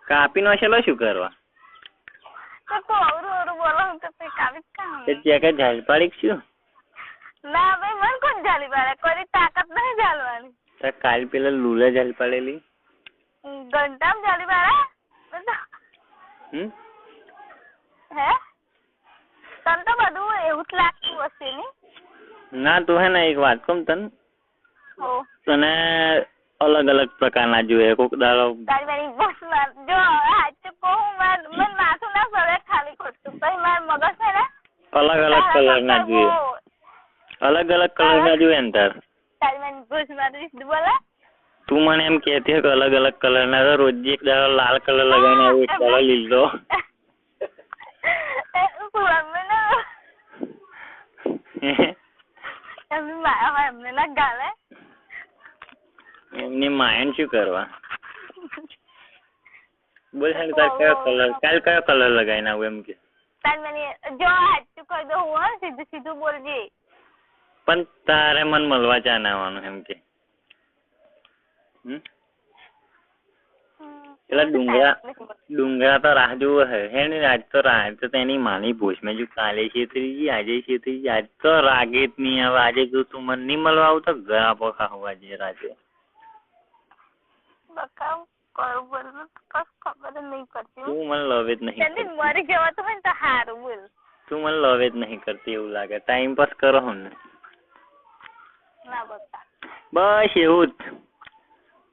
કાપી નો છેલો શું કરવા? તો અવરું બોલો તો તે કાપી કામ. તે કે ઝાલ પાડી શું? ના ભાઈ મન કોણ ઝાલી પાડે? કોઈ તાકાત નહીં ઝાલવાની. તો કાલ પેલા લુલા ઝાલ પાડેલી. ઘંટામ ઝાલી પાડે? હે? તને તો બધું એવું જ લાગતું હશે ને? ના તું હે ને એક વાત કહું તને. તને અલગ અલગ પ્રકારના જોઈએ. કોક દાડો તારી બસ જો સાચું કહું મને માથું ના ફરે ખાલી ખોટું. પછી મારા મગજ છે ને અલગ અલગ કલરના જોઈએ. અલગ અલગ કલરના જોઈએ ને તાર. તારી મને બસ મારી બોલે. તું મને એમ કહેતી કે અલગ અલગ કલરના રોજ એક દાડો લાલ કલર લગાવીને આવું, એક દાડો લીલો. એમને ના ગાલે. એમની માયન શું કરવા? બોલ છે તાર કયો કલર, કાલ કયો કલર લગાવીને આવું એમ કે. તાર મને જો સાચું કહી દઉં હું સીધું સીધું બોલજે. પણ તારે મને મળવા ચા ના આવવાનું એમ કે. પેલા ડુંગરા તો રાહ જોવો હે ને. આજ તો તેની માની ભૂસ મેં જો કાલે છેતરી આજે છેતરી આજ તો રાગે જ નહીં આવે. આજે જો તું મને નહીં મળવા આવું તો ઘર પોખા હોવા જઈએ રાતે. તું મને લવ જ નહીં. મરી જવાતું હોય ને તો સારું બોલ. તું મને લવ જ નહીં કરતી એવું લાગે. ટાઈમ પાસ કરો હું ને. ના બતા. બસ એવું જ.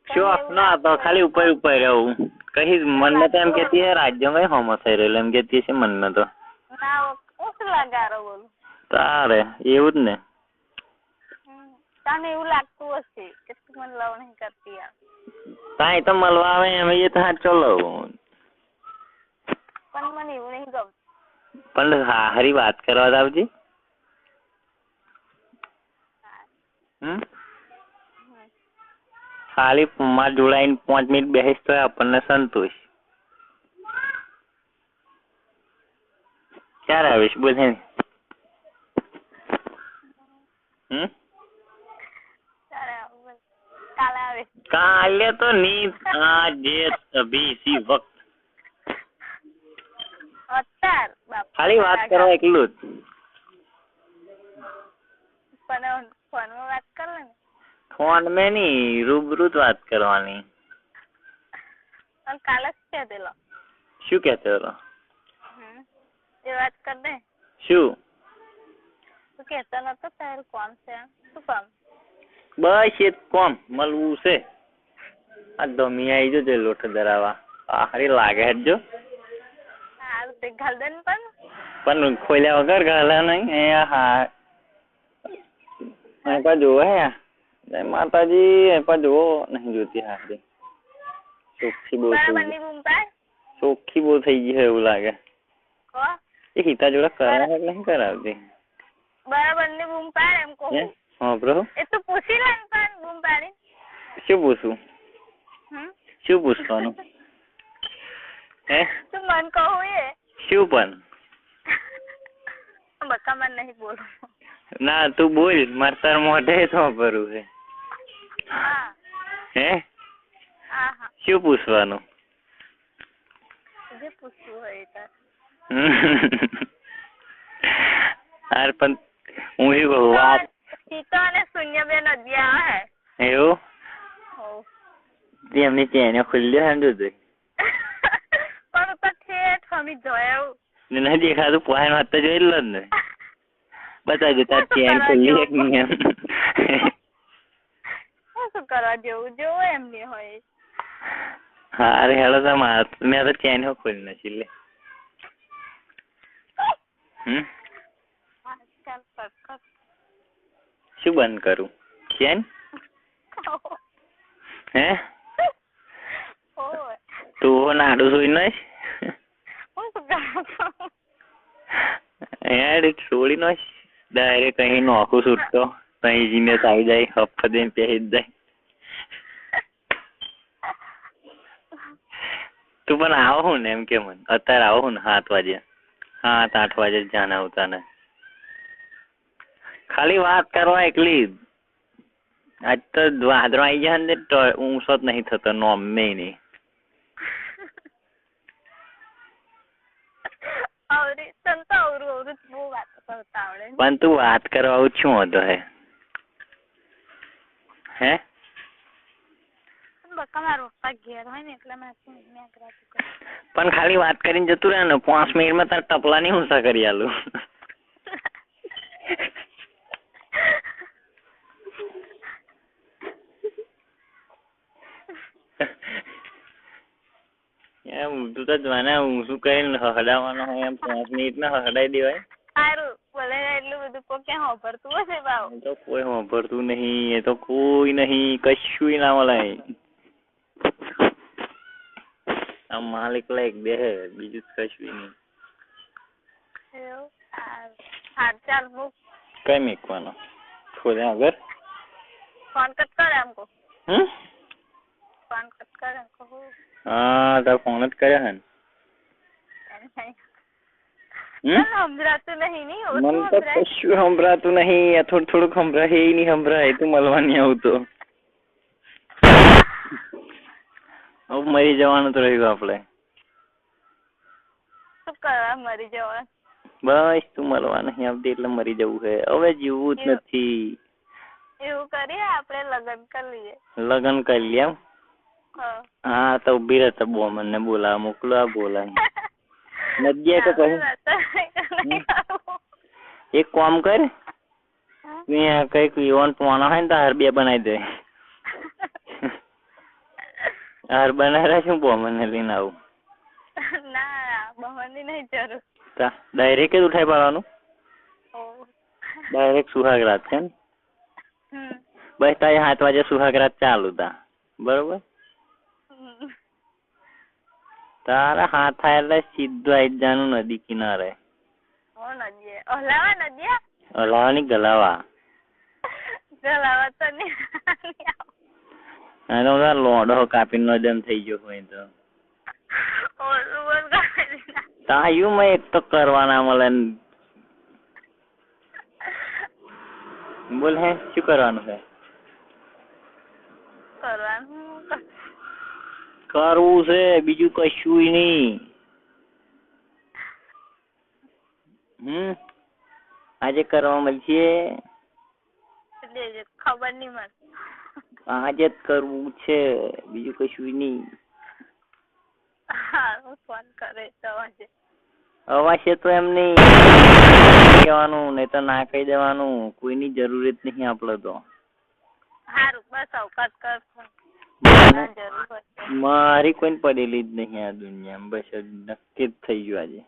શોખ ના તો ખાલી ઉપર ઉપર રહું. કઈ મનને તો એમ કેતી હે રાજ્યમાં કઈ હોમો થઈ રહેલો એમ કેતી છે મનને તો. ના ઉસ લગારો બોલ. તારે એવું જ ને. તને એવું લાગતું હશે કે તું મને લવ નહીં કરતી યાર. તાઈ તો મળવા આવે એમ એ તો હા ચલો. પણ મને એવું નહીં ગમતું. પણ હારી વાત કરવા જ આવજી. ખાલી માર જોડાઈને 5 મિનિટ બેસીશ તો આપણને સંતોષ. ક્યારે આવીશ બોલ હે? કાલે તો નહીં, આજે અભી ઇસી વક્ત. ખાલી વાત કરો એકલું જ. પણ ફોનમાં વાત કર લે ને. ફોન મેં નહીં, રૂબરૂ જ વાત કરવાની. કાલે શું કહેતેલો? શું કહેતો હતો? એ વાત કર દે. શું? તું કહેતો નતો તારું કોમ છે? શું કામ? બસ એ કોમ મળવું છે. આ ધમી આવી જો જે લોટ ધરાવા. હારી લાગે હેજો. હા તે ઘાલ દે ને પણ ખોલ્યા વગર ઘાલા નહીં. હા એપા જોવો હે. જય માતાજી. એપા જોવો નહીં જોતી હારી. ચોખ્ખી બહુ થઈ ચોખ્ખી બહુ થઈ ગઈ એવું લાગે. એ હિતા જોડે કરાવે કે નહીં કરાવતી? બરાબર ની બૂમ પાડ એમ કહું. હા બ્રો. એ તો પૂછી લે પણ બૂમ પાડી. શું પૂછું? શું પૂછવાનું? હે તું મન કહું એ શું પણ? બકા મન નહીં બોલું. ના તું બોલ. મારે તાર મોઢે તો ભરું છે. હે શું પૂછવાનું? જે પૂછવું હોય તાર. યાર પણ હું શું કહું વાત. સીતો અને શૂન્ય બે નદી આવે. એવું? એમની ચેને ખુલ્લી સમજો તો. પણ તો ઠેઠ હમી જોયું. નહીં દેખાતું પોહાણ વાત તો જોઈ લો ને. બતાવજો તાર ચેન ખુલ્લી એક નહીં એમ. શું કરવા જેવું જોવું એમ નહીં હોય. હા અરે હેલો તો માર મેં તો ચેન ખોલી નથી લે. શું બંધ કરું? ચેન? હે તું નાડું સુઈ નઈશ યાર છોડી નો ડાયરેક્ટ કहीं નોખું છૂટતો કहीं જીને આવી જાય હપ્પા દઈને પહેરી જ જાય. તું પણ આવો હું ને એમ કે મને અત્યારે આવો હું ને 7 વાગે 7-8 વાગે જાને આવતા ને ખાલી વાત કરવા એકલી. આજ તો વાદળો આવી જાય ને તો ઊંચો જ નહીં થતો નોમ નહીં. પણ તું વાત કરવા આવું શું હતો હે બકા મારો પપ્પા ઘેર હોય ને એટલે પણ ખાલી વાત કરીને જતું રહે ને 5 મિનિટમાં તાર ટપલા ની ઊંચા કરી આલું. એમ તું તો જાણે હું શું કરીને હડાવવાનો હોય એમ 5 મિનિટમાં હડાઈ દેવાય. સારું બોલે એટલું બધું કોઈ ક્યાં હોભરતું હશે બાવ. તો કોઈ હોભરતું નહીં, એ તો કોઈ નહીં, કશું ના મળે. આ માલિક લાયક બે હે, બીજું કશું નહીં. હા ચાલ મૂક. કઈ મૂકવાનો ખોલ્યા વગર ફોન કટ કરે એમ કહું. ફોન કટ કરે એમ કહું. હા તાર ફોન જ કર્યા હે ને. સંભળાતું નહીં નહીં મને તો કશું સંભળાતું નહીં. થોડું થોડુંક સંભળાય નહીં સંભળાય તું મળવાની આવું તો હવે મરી જવાનું તો રહ્યું આપણે. શું કરવા મરી જવાનું? બસ તું મળવા નહીં આવતી એટલે મરી જવું છે. હવે જીવવું જ નથી. એવું કરીએ આપણે લગ્ન કરી લઈએ. લગ્ન કરી લે એમ? હા તો ઉભી રહે તો મને બોલાવા મોકલો. આ બોલાય નદીએ તો કહી એક કામ કર, કઈક યુવાન પોણા હોય ને તો હાર બે બનાવી દે. હાર બનાવ્યા શું બોમને લઈને આવું? ના બોમની નહીં જરૂર. ડાયરેક્ટ જ ઉઠાઈ પાડવાનું. ડાયરેક્ટ સુહાગરાત છે ને? બસ તારે 7 વાગે સુહાગરાત ચાલુ તા બરોબર. તારા હાથ થાય એટલે સીધું આવી જવાનું નદી કિનારે. હલાવાની ગલાવા તો લોડો કાપીને જેમ થઈ ગયો હોય તો તાયું મેં એક તો કરવાના મળે. બોલ હે શું કરવાનું છે? કરવું છે બીજું કશું નહીં. આજે કરવા મળશે. ખબર નહીં મને. આજે જ કરવું છે બીજું કશું નહીં. ફોન કરે તો અવાશે તો એમ નહીં કહેવાનું, નહીં તો ના કહી દેવાનું. કોઈની જરૂરત નહીં આપડે તો. સારું બસ અવકાશ કર. મારી કોઈ પડેલી જ નહીં આ દુનિયામાં. બસ નક્કી જ થઈ ગયું આજે.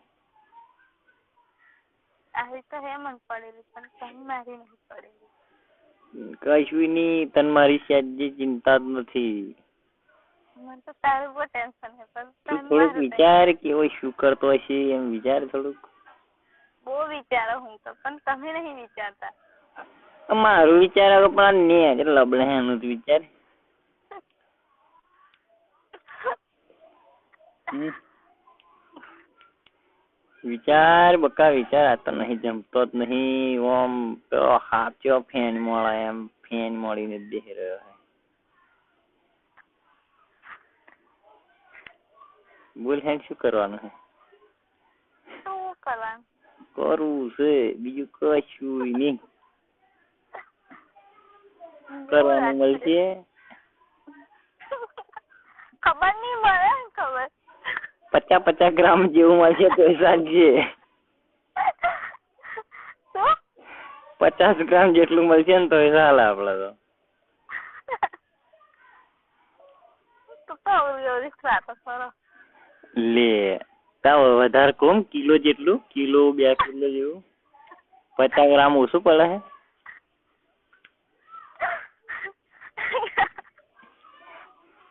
આવી તો હે મને પડેલી પણ તને મારી નહીં પડેલી. કશું નહીં, તને મારી સહેજ ચિંતા જ નથી. મને તો તારું બહુ ટેન્શન છે પણ થોડુંક વિચાર કેવો શું કરતો હશે એમ વિચાર થોડુંક. બહુ વિચારો હું તો પણ તમે નહીં વિચારતા. મારું વિચાર હવે પણ ને લબડે એનું વિચાર. વિચાર બકા વિચાર. આ તો નહીં જમતો જ નહીં. ઓમ હાચો ફેન મળે એમ ફેન મળીને દેહ રહ્યો છે. બોલ હે શું કરવાનું છે? શું કરવાનું? કરવું છે બીજું કશું નહીં. કરવાનું મળશે. ખબર નહીં મળે. ખબર 50 ગ્રામ જેવું મળશે તો સાંજે. 50 ગ્રામ જેટલું મળશે ને તો ચાલે આપડે તો. લે તાવ વધારે કોમ કિલો જેટલું, કિલો 2 કિલો જેવું. 50 ગ્રામ ઓછું પડે હે.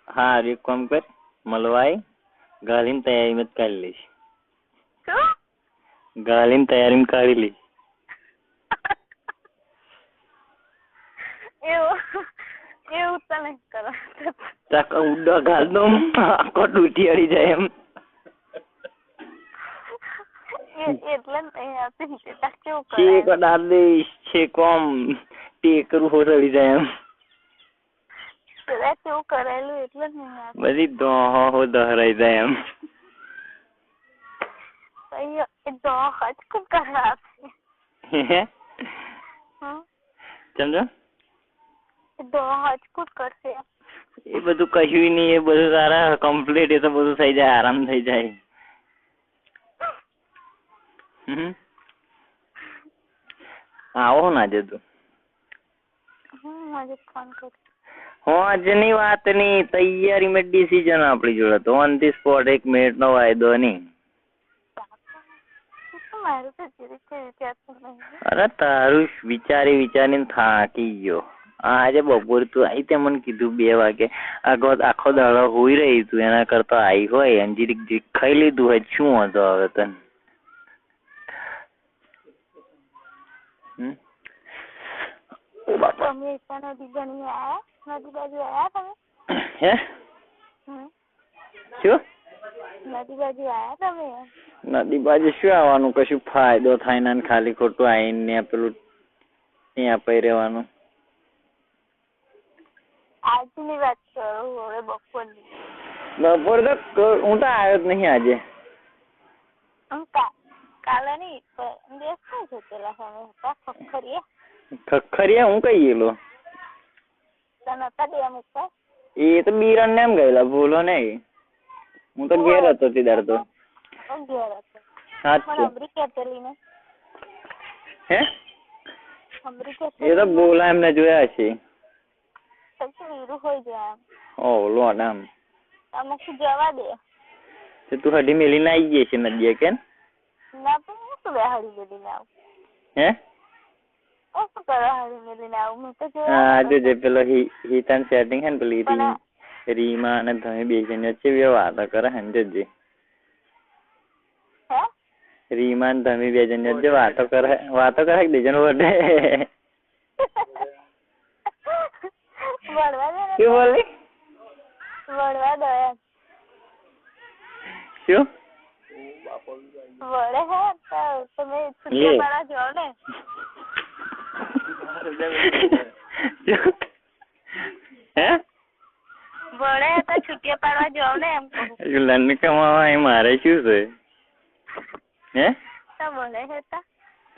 હા એક કામ કર, મળવાય ગાલીને તૈયારીમાં જ કાઢી લઈશ. ગાલીને તૈયારીમાં કાઢી લઈશ. એવું તો નહીં કરો. ચાકા ઉડો ગાલ દો આખો તૂટી અડી જાય એમ. એટલે છેક અડાર દઈશ છેકોમ ટેકરું હોરડી જાય એમ. કેવું કરેલું એટલે બધી દોહો દહરાઈ જાય એમ. દોહ જ કરાવે. સમજો? તો હજકૂટ કરશે. એ બધું કશું નહીં, એ બધું તારા કમ્પ્લીટ, એ તો બધું થઈ જાય, આરામ થઈ જાય. આવો ને આજે તું. આજે ફોન કર. આજની વાતની તૈયારીમાં ડિસિઝન આપણી જોડે તો ઓન ધી સ્પોટ, 1 મિનિટનો વાયદો નહીં. અરે તારું વિચારીને થાકી ગયો. આજે બપોર તું આવી તે મને કીધું 2 વાગે આખો દાડો હોઈ રહી તું, એના કરતા આવી હોય અંજીરી ખાઈ લીધું હોય, શું હતો હવે તને? હે શું નદી બાજુ શું આવવાનું? કશું ફાયદો થાય ને ખાલી ખોટું આવીને પેલું ત્યાં પઈ રહેવાનું. આજની વાત કરું, હવે બપોરની. બપોર તો હું તો આવ્યો જ નહીં આજે. કાલે નહીં દિવસ કઈ છે પેલા સમય હતા ખખરિયા હું કઈ ગયેલો? એ તો બીરણ ને એમ ગયેલા, ભૂલો નહીં. હું તો ઘેર હતો તીદાર તો. હે એ તો બોલા એમને જોયા છે. ઓ લોટ આમ જવા દે. તું હડી મેલીને આવી ગઈ છે નદીએ કે? હે જોજે પેલો હિતાન સેટિંગ હે ને પેલી રીમા અને તમે બે જણ વચ્ચે વાતો કરે હે ને જોજે. રીમા ને તમે બે જણ વચ્ચે વાતો કરે બે જણ વડે. શું બોલી? શું વડે હે તમે છુટ્ટી પાડવા જાઓ ને? હે વડે તો છુટ્ટી પાડવા જાઓ ને એમ કહું. લંડ કમાવા મારે શું છે? હે તો વડે હે તા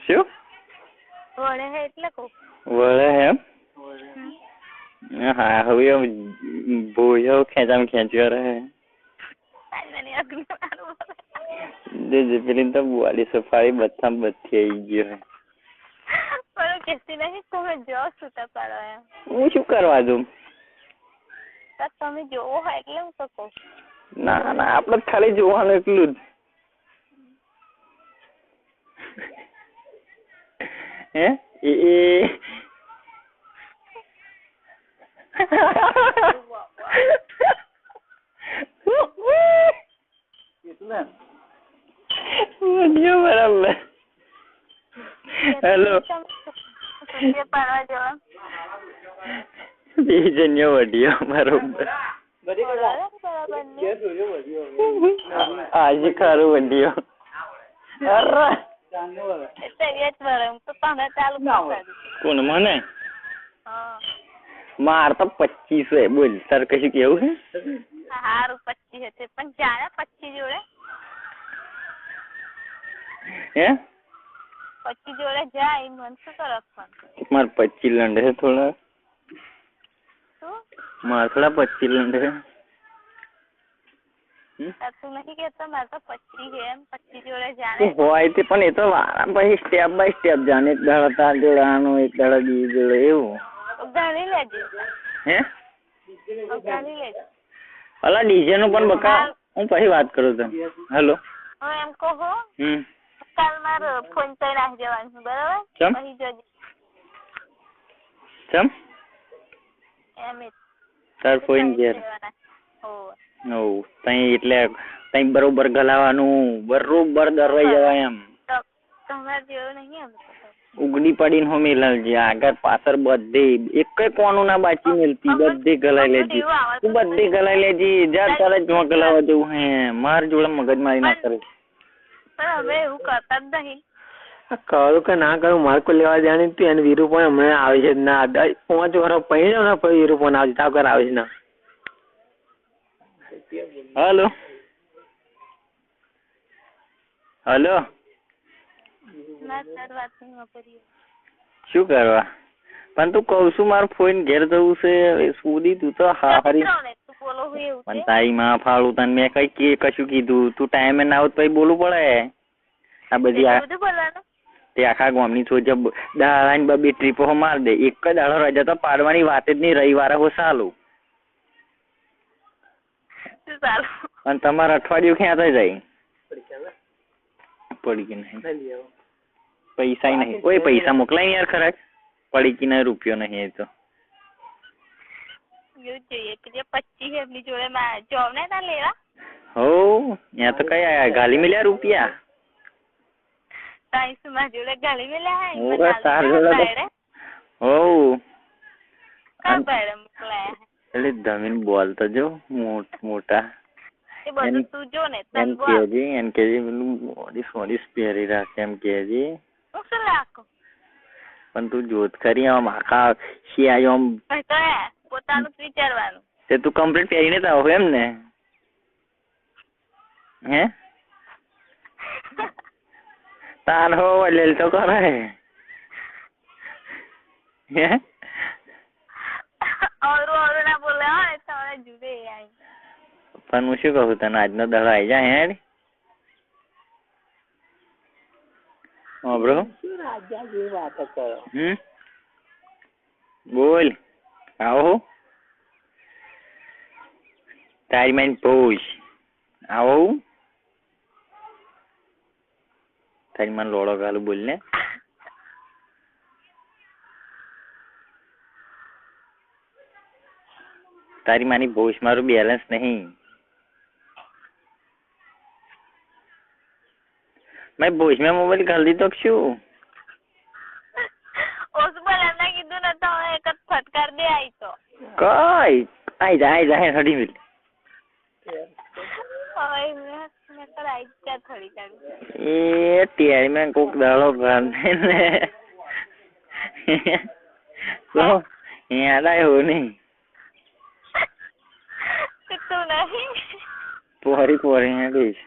શું વડે હે એટલે કહું. વડે હે એમ? હા હવે ભૂયો ખેંચ્યો રહે. પેલી તો બોડી સફારી બધા બધી આવી ગયો. હું શું કરવા દઉં? તમે જોવો હોય એટલે હું તો કહું. ના ના આપડે ખાલી જોવાનું એટલું જ. હે બરાબર. હેલો બીજન્યો વડિયો બરોબર. આજે ખરું વડિયો. કોણ મને? માર તો 25 બોલ. તાર કશું કેવું છે? હારું 25 છે પણ જાણે 25 જોડે હે 25 જોડે જાય મન શું કરવાનું? માર 25 લંડ છે થોડા. માર થોડા 25 લંડ છે. તું નથી કેતો મારે તો 25 છે એમ? 25 જોડે જાણે હોય તે પણ એ તો વારા પછી સ્ટેપ બાય સ્ટેપ જાણે. એક દાડો તાર જોડાનું, એક દાડો બીજું જોડે એવું. ગણી લેજે. હે ગણી લેજે. અલા ડીજે નું પણ બકા હું પછી વાત કરું તને. હેલો હું એમ કહું કાલ મારો ફોન તો નાખી જવાનું બરાબર? પછી જોજે. ચમ એમ તાર ફોન ઘેર? ઓ તઈ એટલે તઈ બરોબર ગલાવાનું, બરોબર દરવાઈ જવાય એમ. તમારે જેવું નહીં એમ. ઉગડી પડીને હો મેલાલજે. આગળ પાછળ બધે એક કોનું ના બાકી મેલતી, બધે ગલાઈ લેજે. તું બધે ગલાઈ લેજે. જા તારે જ ગલાવા જવું હે. માર જોડે મગજ મારી ના કરે. હવે એવું કરતા જ નહીં. કરું કે ના કરું મારે કોઈ લેવા જાણી તું એને વીરુ પણ હમણાં આવે છે ના 5 વર્ષ પહેરી જાવ ને પછી વીરુ પણ આવે તાવ કર આવે છે ના. હેલો હેલો શું કરવા? પણ તું કહું છું મારું ફોઈન ઘેર જવું છે સુધી તું તો હારી પણ તારી માં ફાળું તને મેં કઈ કશું કીધું તું ટાઈમે ના આવું પછી બોલવું પડે. આ બધી તે આખા ગામની સોચ દાડાની બબે ટ્રીપો માર દે એક જ દાડો રજા તો પાડવાની વાત જ નહીં. રવિવારે હો સાલું અને તમારે અઠવાડિયું ક્યાં થઈ જાય પડી કે નહીં પૈસા નહીં કોઈ પૈસા મોકલાય યાર ખરા પડી કે નહીં રૂપિયો નહીં એ તો હો ત્યાં તો કઈ ગાલી મળ્યા રૂપિયા એટલે ધમીન બોલતો જો મોટા એમ કેજે પેલું સોરીસ પહેરી રાખે એમ કેજે પણ તું જોત ખરી આમ આખા શિયાળો આમ પોતાનું વિચારવાનું તે તું કમ્પ્લીટ પહેરીને તો આવો એમ ને હે તાર હો લેલ તો કરે હે પણ હું શું કહું તને આજનો દડો આવી જાય હેડ બ્રો બોલ આવો તારી માઇન પૂછ આવો તારી મને લોડો ગાલું બોલ ને તારી માની ભોજ મારું બેલેન્સ નહીં મેં ભોજ મેં મોબાઈલ ઘાલ દીધો શું કઈ આઈ જાય હડી મિલ એ ટેરી મેં કોક દાડો ગાંધે ને તો યાદ આવ્યો નહીં પોરી હેડીશ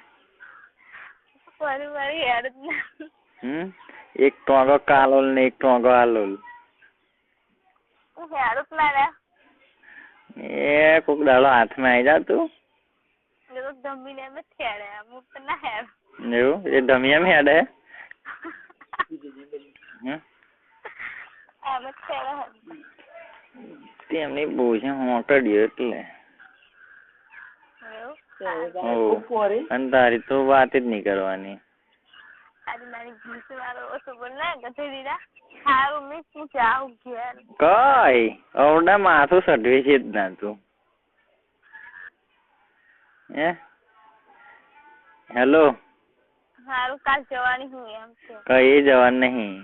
એક ટોંગો કાલોલ ને એક ટોંગો આલોલ એ કોક દાડો હાથમાં આવી જા તું એવું એ ધમી એમ હેડે તેમની બહુ છે મોકડ્યો એટલે અને તારી તો વાત જ નહીં કરવાની કઈ અવડા માથું સટવે છે જ ના તું હે હેલો કઈ જવાનું નહીં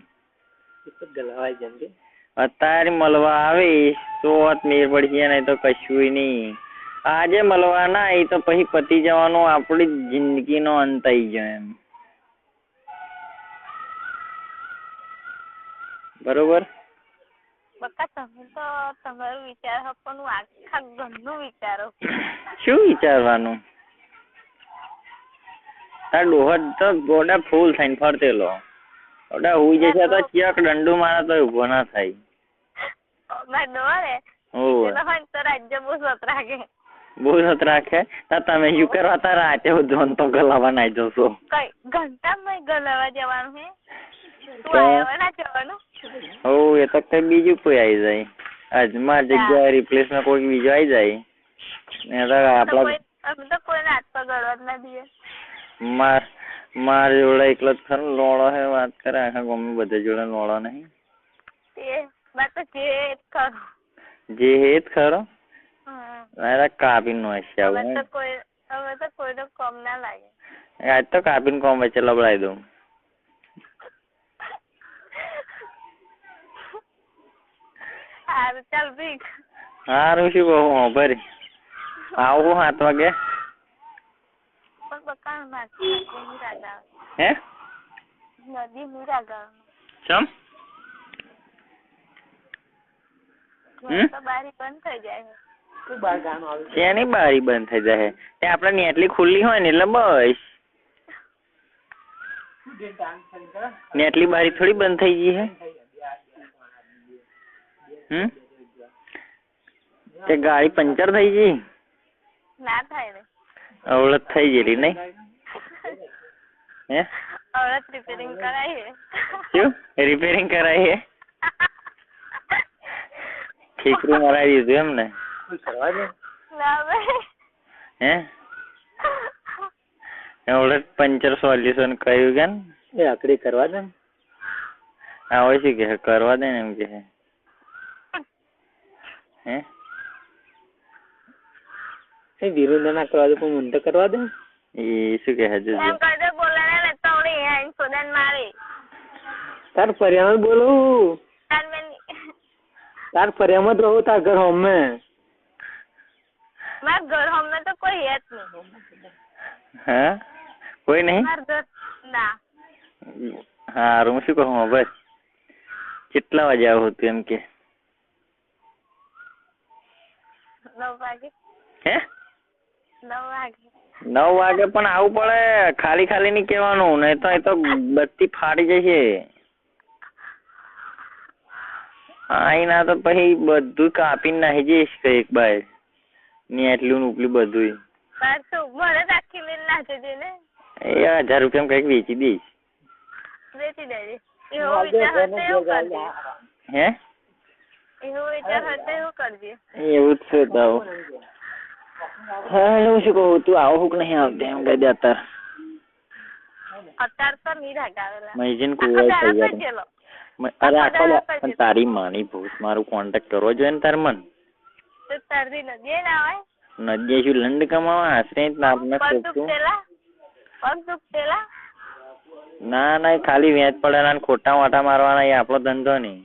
અત્યારે મળવા આવીશ તો મેર પડશે નહીં તો કશું નહીં આજે મળવા ના આવી તો પછી પતી જવાનો આપડી જિંદગી નો અંત આવી જાય એમ બરોબર શું વિચારવાનું તાર ડોહર તો ગોડા ફૂલ થઈને ફરતેલો ઓડા હુઈ જશે તો ચિયક દંડુ મારા તો ઉભો ના થાય બહુ સત રાખે તમે શું કરવા તાર રાતે જોન તો ગલાવા નાઈ જશો એ તો કઈ બીજું કોઈ આવી જાય આજ માર જગ્યાએ રિપ્લેસમાં કોઈ બીજો આવી જાય આપડા માર જોડે એકલો જ ખરો લોડો હે વાત કરે આખા ગામમાં બધા જોડે લોડો નહીં જે હેત ખરો કાપીને નો હશે આજ તો કાપીને કોમ વચ્ચે લબડાઈ દઉં હારું શું કહું ભરી આવું 7 વાગે હે ચમ શેની બારી બંધ થઈ જાય તે આપડે નેટલી ખુલ્લી હોય ને એટલે બસ નેટલી બારી થોડી બંધ થઈ ગઈ હે તે ગાડી પંચર થઈ ગઈ? ના થાય ને. અવળત થઈ ગયેલી નહીં? હે? અવળત રિપેરિંગ કરાઈ હે. શું રિપેરિંગ કરાઈ હે? ઠીકરું મરાવી દીધું એમ ને? ના ભાઈ. હે? અવળત પંચર સોલ્યુશન કહ્યું કે એ આકડી કરવા દે. આવે છે કે કરવા દે ને એમ કે હે? એ વિરુદ્ધ ના કરવા દે પણ મને તો કરવા દે. એ શું કે હજુ એમ કદે બોલાને ને તો ઓલી હે ઇન્સ્યોરન્સ મારી. તાર ફરિયામાં બોલું. તાર ફરિયામાં જ રહું તાર ઘર હમે. માર ઘર હમે તો કોઈ હે જ નહીં. હા કોઈ નહીં? માર ઘર ના. હા હું શું કહું બસ કેટલા વાગે આવું હતું એમ કે? 9 વાગે. હે? 9 વાગે. 9 વાગે પણ આવું પડે. ખાલી ખાલી નહીં કહેવાનું, નહીં તો એ તો બત્તી ફાડી જશે. આઈના તો પછી બધું કાપીને નાખી જઈશ કઈક બાય ને એટલું ઉપલું બધું. પાછું મને રાખી લઈને નાખી દે ને. એ 1000 રૂપિયા કઈક વેચી દઈશ. વેચી દેજે. એવો વિચાર હશે એવું કરજે. હે? એવો વિચાર હશે એવું કરજે. એવું જ છે તો. હા હું શું કહું તું આવો હુક નહીં આવતી એમ કહી દે અત્યારે. અત્યારે તો નહીં રાગાવેલા. મૈજીન કુવા થઈ ગયા. અરે આખો તારી માની ભૂત મારું કોન્ટેક્ટ કરવો જોઈએ ને તાર મન. તો તારી નદી ના હોય. નદી શું લંડ કમાવા આશરે આપને પગ દુખતેલા. ના ખાલી વેચ પડેલા ને ખોટા વાટા મારવાના એ આપણો ધંધો નહીં.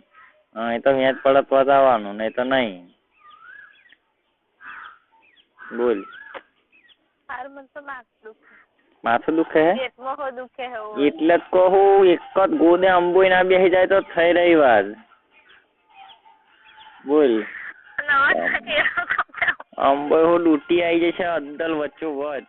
એ તો વેચ પડે તો આવવાનું નહીં તો નહીં. બોલ. માથું દુખે હે? એટલે જ કહું એક જ ગોદે અંબોઈ ના બેસી જાય તો થઈ રહી વાત. બોલ. અંબોઈ હું ડૂટી આવી જશે અદ્દલ વચ્ચો વચ.